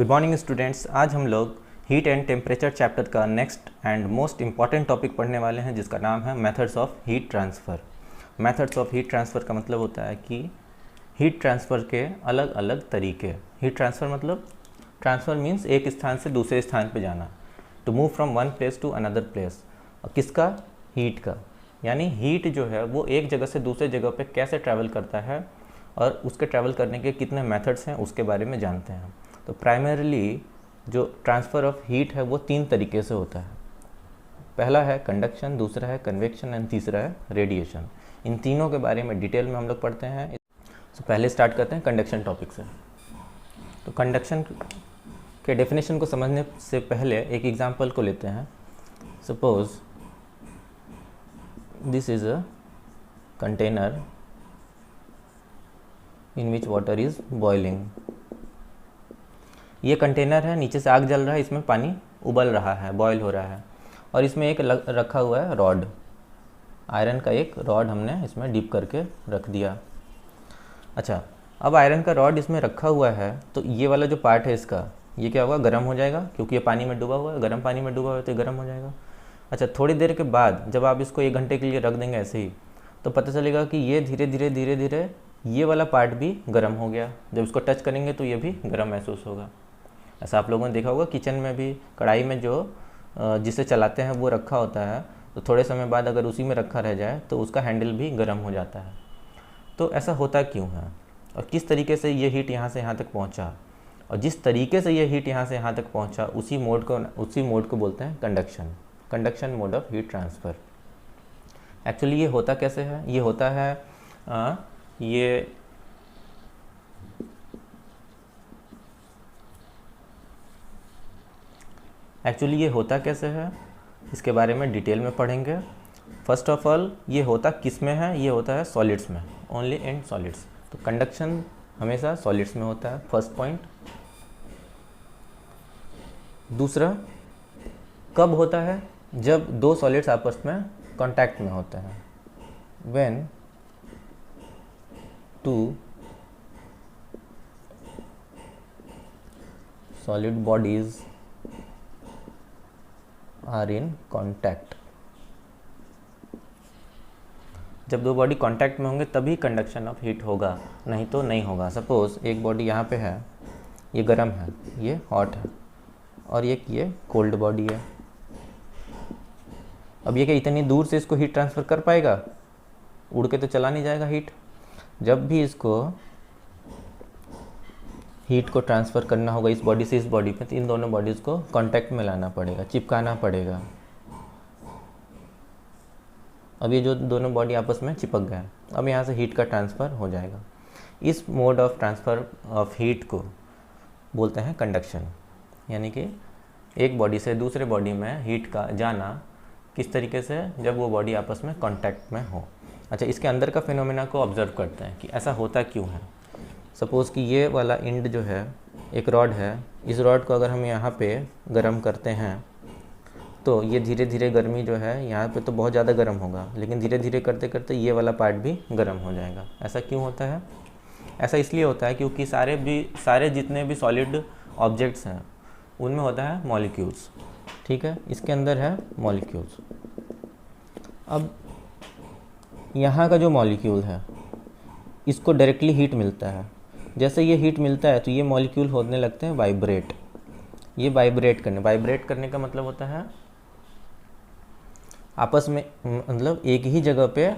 Good morning students. आज हम लोग हीट एंड टेम्परेचर चैप्टर का next and most important topic पढ़ने वाले हैं, जिसका नाम है methods of heat transfer. Methods of heat transfer का मतलब होता है कि हीट ट्रांसफ़र के अलग अलग तरीके। हीट ट्रांसफ़र मतलब ट्रांसफ़र मीन्स एक स्थान से दूसरे स्थान पे जाना, to move from one place to another place. और किसका? हीट का। यानी हीट जो है वो एक जगह से दूसरे जगह पे कैसे ट्रैवल करता है और उसके ट्रैवल करने के कितने मेथड्स हैं उसके बारे में जानते हैं। तो प्राइमरीली जो ट्रांसफ़र ऑफ हीट है वो 3 तरीके से होता है। पहला है कंडक्शन, दूसरा है कन्वेक्शन एंड तीसरा है रेडिएशन। इन तीनों के बारे में डिटेल में हम लोग पढ़ते हैं। तो पहले स्टार्ट करते हैं कंडक्शन टॉपिक से। तो कंडक्शन के डेफिनेशन को समझने से पहले एक एग्जांपल को लेते हैं। Suppose this is a container in which water is boiling. ये कंटेनर है, नीचे से आग जल रहा है, इसमें पानी उबल रहा है, बॉयल हो रहा है, और इसमें एक रखा हुआ है रॉड, आयरन का एक रॉड हमने इसमें डिप करके रख दिया। अच्छा, अब आयरन का रॉड इसमें रखा हुआ है तो ये वाला जो पार्ट है इसका, ये क्या होगा? गर्म हो जाएगा, क्योंकि ये पानी में डूबा हुआ है, गर्म पानी में डूबा हुआ है तो ये गर्म हो जाएगा। अच्छा, थोड़ी देर के बाद जब आप इसको 1 घंटे के लिए रख देंगे ऐसे ही, तो पता चलेगा कि ये धीरे धीरे ये वाला पार्ट भी गर्म हो गया। जब इसको टच करेंगे तो ये भी गर्म महसूस होगा। ऐसा आप लोगों ने देखा होगा, किचन में भी कढ़ाई में जो जिसे चलाते हैं वो रखा होता है, तो थोड़े समय बाद अगर उसी में रखा रह जाए तो उसका हैंडल भी गर्म हो जाता है। तो ऐसा होता क्यों है और किस तरीके से ये हीट यहाँ से यहाँ तक पहुँचा, और जिस तरीके से ये हीट यहाँ से यहाँ तक पहुँचा उसी मोड को बोलते हैं conduction. Conduction mode of heat transfer. Actually ये होता कैसे है? ये होता है ये होता कैसे है इसके बारे में डिटेल में पढ़ेंगे। फर्स्ट ऑफ ऑल, ये होता किस में है? ये होता है सॉलिड्स में, ओनली इन सॉलिड्स। तो कंडक्शन हमेशा सॉलिड्स में होता है, फर्स्ट पॉइंट। दूसरा, कब होता है? जब 2 सॉलिड्स आपस में कांटेक्ट में होते हैं। When 2 solid bodies are in contact. जब 2 बॉडी कांटेक्ट में होंगे तभी कंडक्शन ऑफ हीट होगा, नहीं तो नहीं होगा। सपोज एक बॉडी यहाँ पे है, ये गर्म है, ये हॉट है, और ये कोल्ड बॉडी है। अब ये क्या इतनी दूर से इसको हीट ट्रांसफ़र कर पाएगा? उड़ के तो चला नहीं जाएगा हीट। जब भी इसको हीट को ट्रांसफ़र करना होगा इस बॉडी से इस बॉडी पे, तो इन दोनों बॉडीज़ को कांटेक्ट में लाना पड़ेगा, चिपकाना पड़ेगा। अब ये जो दोनों बॉडी आपस में चिपक गए, अब यहाँ से हीट का ट्रांसफ़र हो जाएगा। इस mode of transfer of heat को बोलते हैं कंडक्शन। यानी कि एक बॉडी से दूसरे बॉडी में हीट का जाना किस तरीके से? जब वो बॉडी आपस में कांटेक्ट में हो। अच्छा, इसके अंदर का फिनोमेना को ऑब्जर्व करते हैं कि ऐसा होता क्यों है। सपोज़ कि ये वाला एंड जो है, एक रॉड है, इस रॉड को अगर हम यहाँ पे गर्म करते हैं तो ये धीरे धीरे गर्मी जो है यहाँ पे तो बहुत ज़्यादा गर्म होगा, लेकिन धीरे धीरे करते करते ये वाला पार्ट भी गर्म हो जाएगा। ऐसा क्यों होता है? ऐसा इसलिए होता है क्योंकि सारे जितने भी सॉलिड ऑब्जेक्ट्स हैं उनमें होता है मॉलिक्यूल्स। ठीक है, इसके अंदर है मॉलिक्यूल्स। अब यहाँ का जो मॉलिक्यूल है इसको डायरेक्टली हीट मिलता है। जैसे ये हीट मिलता है तो ये मॉलिक्यूल होने लगते हैं वाइब्रेट। ये वाइब्रेट करने का मतलब होता है आपस में, मतलब एक ही जगह पे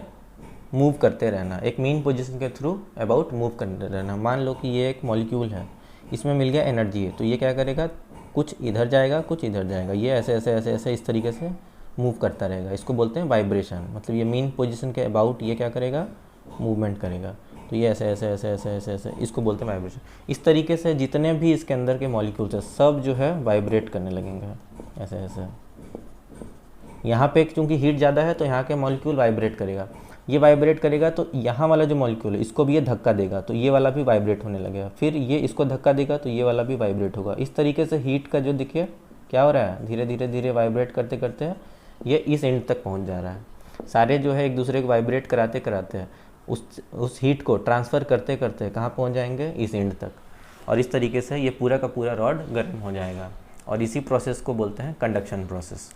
मूव करते रहना, एक मीन पोजीशन के थ्रू अबाउट मूव करते रहना। मान लो कि ये एक मॉलिक्यूल है, इसमें मिल गया एनर्जी है, तो ये क्या करेगा? कुछ इधर जाएगा, कुछ इधर जाएगा, ये ऐसे ऐसे ऐसे ऐसे इस तरीके से मूव करता रहेगा। इसको बोलते हैं वाइब्रेशन। मतलब ये मीन पोजीशन के अबाउट ये क्या करेगा? मूवमेंट करेगा। तो ये ऐसे ऐसे ऐसे ऐसे ऐसे ऐसे, इसको बोलते हैं वाइब्रेशन। इस तरीके से जितने भी इसके अंदर के मॉलिक्यूल्स हैं सब जो है वाइब्रेट करने लगेंगे, ऐसे ऐसे। यहाँ पे चूँकि हीट ज़्यादा है तो यहाँ के मॉलिक्यूल वाइब्रेट करेगा। ये वाइब्रेट करेगा तो यहाँ वाला जो मॉलिक्यूल है इसको भी ये धक्का देगा, तो ये वाला भी वाइब्रेट होने लगेगा। फिर ये इसको धक्का देगा तो ये वाला भी वाइब्रेट होगा। इस तरीके से हीट का जो देखिए क्या हो रहा है, धीरे धीरे वाइब्रेट करते करते ये इस एंड तक पहुँच जा रहा है। सारे जो है एक दूसरे को वाइब्रेट कराते कराते उस हीट को ट्रांसफ़र करते करते कहाँ पहुँच जाएंगे? इस एंड तक। और इस तरीके से ये पूरा का पूरा रॉड गर्म हो जाएगा। और इसी प्रोसेस को बोलते हैं कंडक्शन प्रोसेस।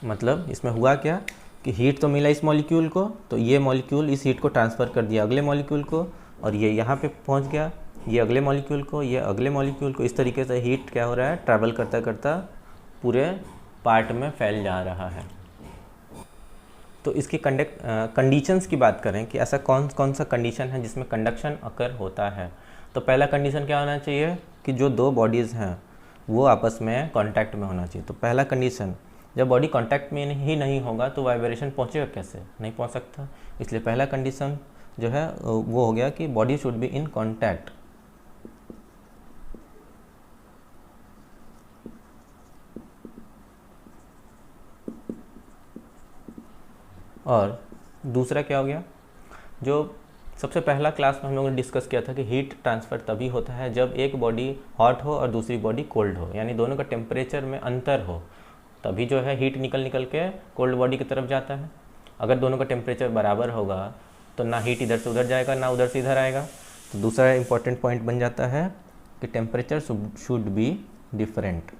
मतलब इसमें हुआ क्या कि हीट तो मिला इस मॉलिक्यूल को, तो ये मॉलिक्यूल इस हीट को ट्रांसफ़र कर दिया अगले मॉलिक्यूल को, और ये यहाँ पे पहुँच गया, ये अगले मॉलिक्यूल को, ये अगले मॉलिक्यूल को। इस तरीके से हीट क्या हो रहा है, ट्रैवल करता करता पूरे पार्ट में फैल जा रहा है। तो इसकी कंडीशंस की बात करें कि ऐसा कौन कौन सा कंडीशन है जिसमें कंडक्शन अकर होता है, तो पहला कंडीशन क्या होना चाहिए कि जो दो बॉडीज़ हैं वो आपस में कांटेक्ट में होना चाहिए। तो पहला कंडीशन, जब बॉडी कांटेक्ट में ही नहीं होगा तो वाइब्रेशन पहुंचेगा कैसे, नहीं पहुंच सकता। इसलिए पहला कंडीशन जो है वो हो गया कि body should be in contact. और दूसरा क्या हो गया, जो सबसे पहला क्लास में हम लोगों ने डिस्कस किया था कि हीट ट्रांसफ़र तभी होता है जब एक बॉडी हॉट हो और दूसरी बॉडी कोल्ड हो, यानी दोनों का टेम्परेचर में अंतर हो, तभी जो है हीट निकल के कोल्ड बॉडी की तरफ जाता है। अगर दोनों का टेम्परेचर बराबर होगा तो ना हीट इधर से उधर जाएगा ना उधर से इधर आएगा। तो दूसरा इंपॉर्टेंट पॉइंट बन जाता है कि टेम्परेचर शुड बी डिफरेंट।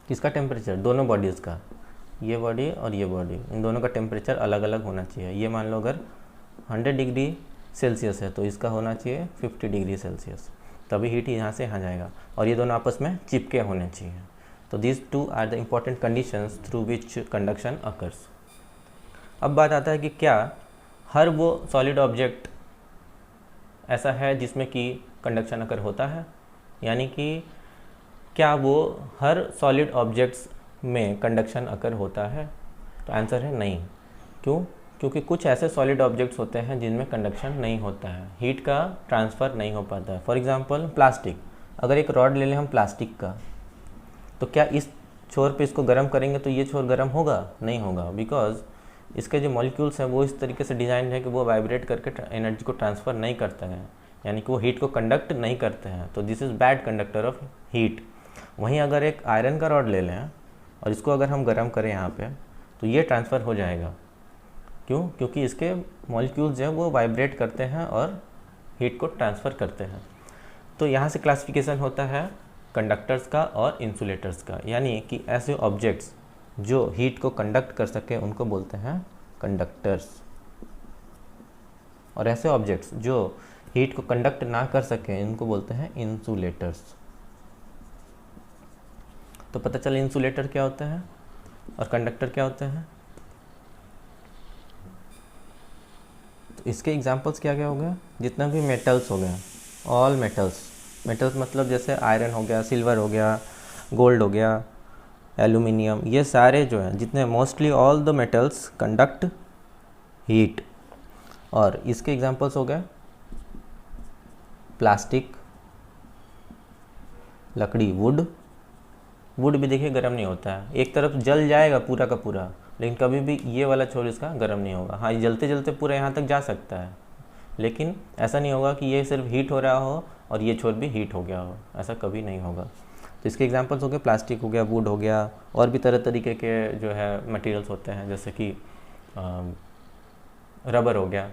किसका टेम्परेचर, दोनों बॉडीज़ का, ये बॉडी और ये बॉडी, इन दोनों का टेम्परेचर अलग अलग होना चाहिए। ये मान लो अगर 100 डिग्री सेल्सियस है तो इसका होना चाहिए 50 डिग्री सेल्सियस, तभी हीट यहाँ से यहाँ जाएगा। और ये दोनों आपस में चिपके होने चाहिए। तो this two are the important conditions through which conduction occurs. अब बात आता है कि क्या हर वो सॉलिड ऑब्जेक्ट ऐसा है जिसमें कि कंडक्शन अकर होता है, यानी कि क्या वो हर सॉलिड ऑब्जेक्ट्स में कंडक्शन अकर होता है। तो आंसर है नहीं। क्यों? क्योंकि कुछ ऐसे सॉलिड ऑब्जेक्ट्स होते हैं जिनमें कंडक्शन नहीं होता है, हीट का ट्रांसफ़र नहीं हो पाता है। फॉर एग्जांपल प्लास्टिक, अगर एक रॉड ले लें हम प्लास्टिक का, तो क्या इस छोर पे इसको गर्म करेंगे तो ये छोर गर्म होगा? नहीं होगा, बिकॉज इसके जो मॉलिक्यूल्स हैं वो इस तरीके से डिज़ाइन है कि वो वाइब्रेट करके एनर्जी को ट्रांसफ़र नहीं करते हैं, यानी कि वो हीट को कंडक्ट नहीं करते हैं। तो this is bad conductor of heat. वहीं अगर एक आयरन का रॉड ले लें और इसको अगर हम गर्म करें यहाँ पे, तो ये ट्रांसफ़र हो जाएगा। क्यों? क्योंकि इसके मॉलिक्यूल्स जो हैं वो वाइब्रेट करते हैं और हीट को ट्रांसफ़र करते हैं। तो यहाँ से क्लासिफिकेशन होता है कंडक्टर्स का और इंसुलेटर्स का, यानी कि ऐसे ऑब्जेक्ट्स जो हीट को कंडक्ट कर सके उनको बोलते हैं कंडक्टर्स, और ऐसे ऑब्जेक्ट्स जो हीट को कंडक्ट ना कर सकें इनको बोलते हैं इंसुलेटर्स। तो पता चला इंसुलेटर क्या होता है और कंडक्टर क्या होते हैं। तो इसके एग्जांपल्स क्या क्या हो गया, जितना भी मेटल्स हो गया, ऑल मेटल्स मतलब जैसे आयरन हो गया, सिल्वर हो गया, गोल्ड हो गया, एल्यूमिनियम, ये सारे जो हैं जितने, mostly all the metals conduct heat. और इसके एग्जांपल्स हो गए प्लास्टिक, लकड़ी, वुड भी देखिए गर्म नहीं होता है, एक तरफ जल जाएगा पूरा का पूरा, लेकिन कभी भी ये वाला छोर इसका गर्म नहीं होगा। हाँ, ये जलते जलते पूरा यहाँ तक जा सकता है, लेकिन ऐसा नहीं होगा कि ये सिर्फ हीट हो रहा हो और ये छोर भी हीट हो गया हो, ऐसा कभी नहीं होगा। तो इसके एग्जांपल्स हो गए प्लास्टिक हो गया, वुड हो गया, और भी तरह तरीके के जो है मटेरियल्स होते हैं, जैसे कि रबर हो गया,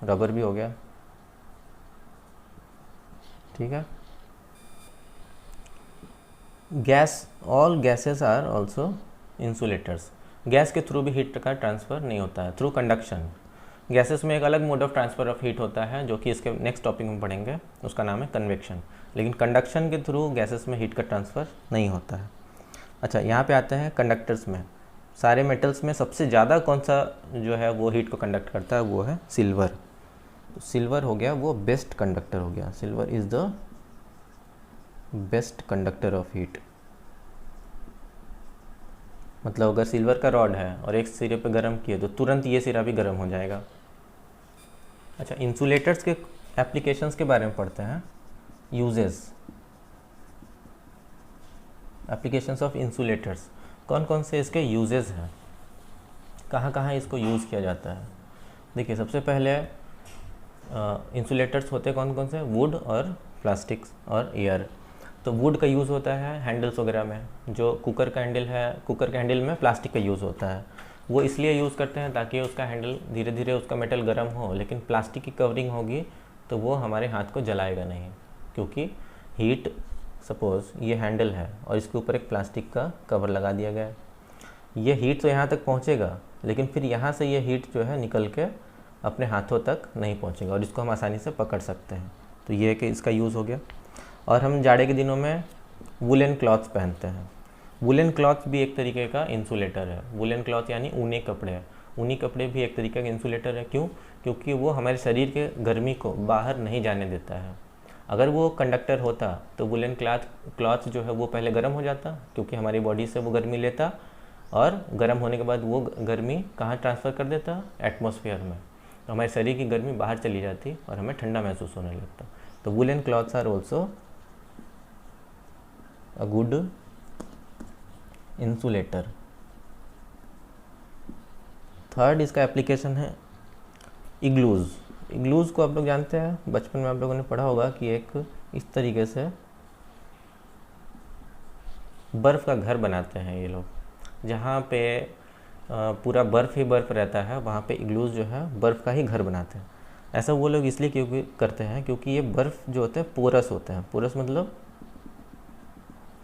रबर भी हो गया, ठीक है। Gas, all gases are also insulators. Gas के थ्रू भी हीट का ट्रांसफ़र नहीं होता है थ्रू कंडक्शन। गैसेस में एक अलग mode of transfer of heat होता है जो कि इसके नेक्स्ट टॉपिक में पढ़ेंगे, उसका नाम है कन्वेक्शन। लेकिन कंडक्शन के थ्रू गैसेस में हीट का ट्रांसफ़र नहीं होता है। अच्छा, यहाँ पे आते हैं कंडक्टर्स में। सारे मेटल्स में सबसे ज़्यादा कौन सा जो है वो हीट को कंडक्ट करता है, वो है सिल्वर। तो सिल्वर हो गया वो बेस्ट कंडक्टर हो गया, silver is the best conductor of heat. मतलब अगर सिल्वर का रॉड है और एक सिरे पे गर्म किए तो तुरंत ये सिरा भी गर्म हो जाएगा। अच्छा, इंसुलेटर्स के एप्लीकेशंस के बारे में पढ़ते हैं, यूजेस, एप्लीकेशंस ऑफ इंसुलेटर्स, कौन कौन से इसके यूजेस हैं, कहाँ कहाँ इसको यूज़ किया जाता है। देखिए, सबसे पहले इंसुलेटर्स होते कौन कौन से, वुड और प्लास्टिक्स और एयर। तो वुड का यूज़ होता है हैंडल्स वगैरह में। जो कुकर का हैंडल है, कुकर के हैंडल में प्लास्टिक का यूज़ होता है। वो इसलिए यूज़ करते हैं ताकि उसका हैंडल धीरे धीरे उसका मेटल गर्म हो, लेकिन प्लास्टिक की कवरिंग होगी तो वो हमारे हाथ को जलाएगा नहीं, क्योंकि हीट, सपोज़ ये हैंडल है और इसके ऊपर एक प्लास्टिक का कवर लगा दिया गया है। ये हीट तो यहाँ तक पहुँचेगा, लेकिन फिर यहाँ से ये हीट जो है निकल के अपने हाथों तक नहीं पहुँचेगा और इसको हम आसानी से पकड़ सकते हैं। तो ये है कि इसका यूज़ हो गया। और हम जाड़े के दिनों में वुलन क्लॉथ्स पहनते हैं। वुलन क्लॉथ भी एक तरीके का इंसुलेटर है। वुलन क्लॉथ यानी ऊनी कपड़े हैं। ऊनी कपड़े भी एक तरीके का इंसुलेटर है। क्यों? क्योंकि वो हमारे शरीर के गर्मी को बाहर नहीं जाने देता है। अगर वो कंडक्टर होता तो वुलन क्लॉथ जो है वो पहले गर्म हो जाता, क्योंकि हमारी बॉडी से वो गर्मी लेता और गर्म होने के बाद वो गर्मी कहाँ ट्रांसफ़र कर देता? एटमॉस्फेयर में। तो हमारे शरीर की गर्मी बाहर चली जाती और हमें ठंडा महसूस होने लगता। तो woollen clothes are also a good insulator. Third इसका एप्लीकेशन है इग्लूज़। इग्लूज़ को आप लोग जानते हैं, बचपन में आप लोगों ने पढ़ा होगा कि एक इस तरीके से बर्फ़ का घर बनाते हैं ये लोग, जहाँ पे पूरा बर्फ़ ही बर्फ़ रहता है, वहाँ पे इग्लूज़ जो है बर्फ़ का ही घर बनाते हैं। ऐसा वो लोग इसलिए क्योंकि करते हैं क्योंकि ये बर्फ़ जो होते हैं पोरस होते हैं। पोरस मतलब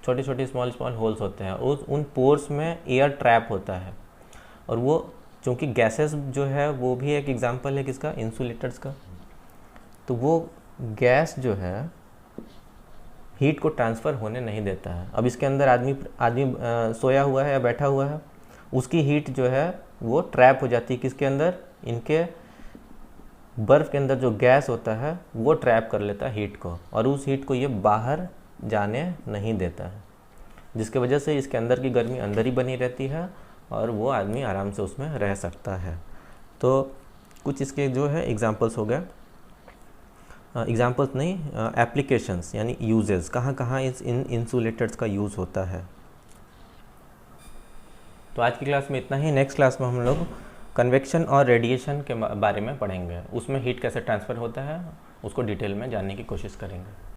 छोटे छोटे स्मॉल होल्स होते हैं। उन पोर्स में एयर ट्रैप होता है, और वो चूँकि गैसेस जो है वो भी एक एग्जांपल है किसका? इंसुलेटर्स का। तो वो गैस जो है हीट को ट्रांसफ़र होने नहीं देता है। अब इसके अंदर आदमी सोया हुआ है या बैठा हुआ है, उसकी हीट जो है वो ट्रैप हो जाती है किसके अंदर? इनके बर्फ़ के अंदर जो गैस होता है वो ट्रैप कर लेता है हीट को, और उस हीट को ये बाहर जाने नहीं देता है, जिसके वजह से इसके अंदर की गर्मी अंदर ही बनी रहती है और वो आदमी आराम से उसमें रह सकता है। तो कुछ इसके जो है एग्जांपल्स हो गए, एग्जांपल्स नहीं, एप्लीकेशंस यानी यूजेस, कहाँ कहाँ इन इंसुलेटर्स का यूज़ होता है। तो आज की क्लास में इतना ही। नेक्स्ट क्लास में हम लोग कन्वेक्शन और रेडिएशन के बारे में पढ़ेंगे। उसमें हीट कैसे ट्रांसफ़र होता है उसको डिटेल में जानने की कोशिश करेंगे।